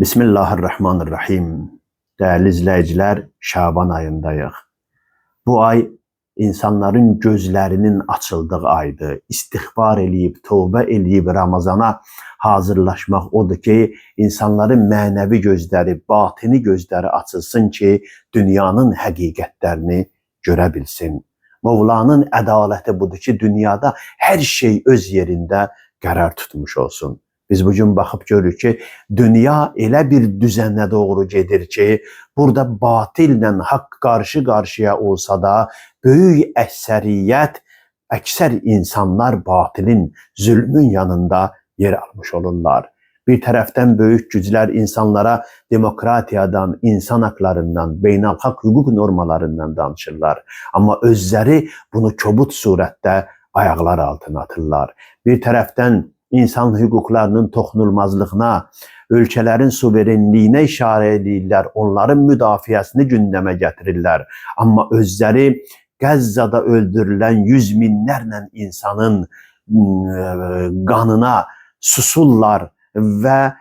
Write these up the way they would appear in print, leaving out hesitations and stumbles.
Bismillahirrahmanirrahim. Değerli izleyiciler, Şaban ayındayıq. Bu ay insanların gözlerinin açıldığı aydır. İstiğfar eləyib, tövbə eləyib Ramazana hazırlaşmaq odur ki, insanların mənəvi gözləri, batini gözləri açılsın ki, dünyanın həqiqətlərini görə bilsin. Mevlanın ədaləti budur ki, dünyada hər şey öz yerində qərar tutmuş olsun. Biz bugün baxıb görürük ki, dünya elə bir düzənə doğru gedir ki, burada batillə haqq qarşı-qarşıya olsa da, böyük əksər insanlar batilin, zülmün yanında yer almış olurlar. Bir tərəfdən böyük güclər insanlara demokratiyadan, insan haqlarından, beynəlxalq hüquq normalarından danışırlar. Amma özləri bunu kobud surətdə ayaqlar altına atırlar. Bir tərəfdən insan hüquqlarının toxunulmazlığına, ölkələrin suverenliyinə işarə edirlər, onların müdafiəsini gündəmə gətirirlər. Amma özləri Qəzzada öldürülən yüz minlərlə insanın qanına susurlar və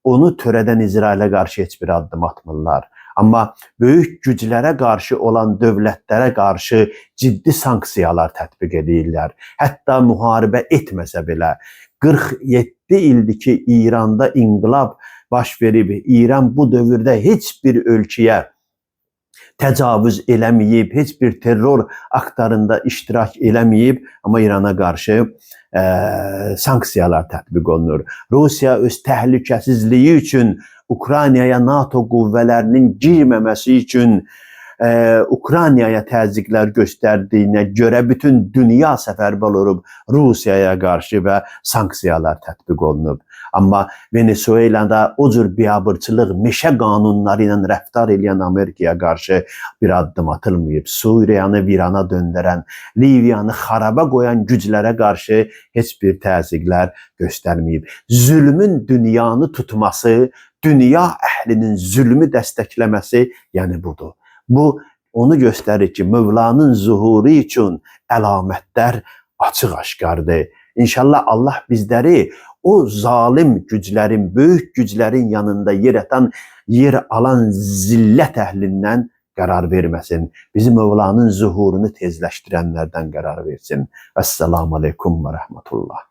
onu törədən İsrailə qarşı heç bir addım atmırlar. Amma böyük güclərə qarşı olan dövlətlərə qarşı ciddi sanksiyalar tətbiq edirlər. Hətta müharibə etməsə belə 47 ildir ki, İranda inqilab baş verib. İran bu dövrdə heç bir ölkəyə təcavüz eləməyib, heç bir terror aktlarında iştirak eləməyib, amma İrana qarşı sanksiyalar tətbiq olunur. Rusiya öz təhlükəsizliyi üçün Ukraynaya NATO qüvvələrinin girməməsi üçün Ukraynaya təzyiqlər göstərdiyinə görə bütün dünya səfərbər olub Rusiyaya qarşı və sanksiyalar tətbiq olunub. Amma Venezuelada o cür biabırçılıq, meşə qanunları ilə rəftar edən Amerikaya qarşı bir addım atılmayıb. Suriyanı virana döndərən, Liviyanı xaraba qoyan güclərə qarşı heç bir təzyiqlər göstərməyib. Zülmün dünyanı tutması, dünya əhlinin zülmü dəstəkləməsi, yəni budur. Bu onu göstərir ki, Mövlanın zuhuru üçün əlamətlər açıq-aşkardır. İnşallah Allah bizləri o zalim güclərin, böyük güclərin yanında yer alan zillət əhlindən qərar verməsin. Bizi Mövlanın zuhurunu tezləşdirənlərdən qərar versin. Əssalamu aleykum və rəhmətullah.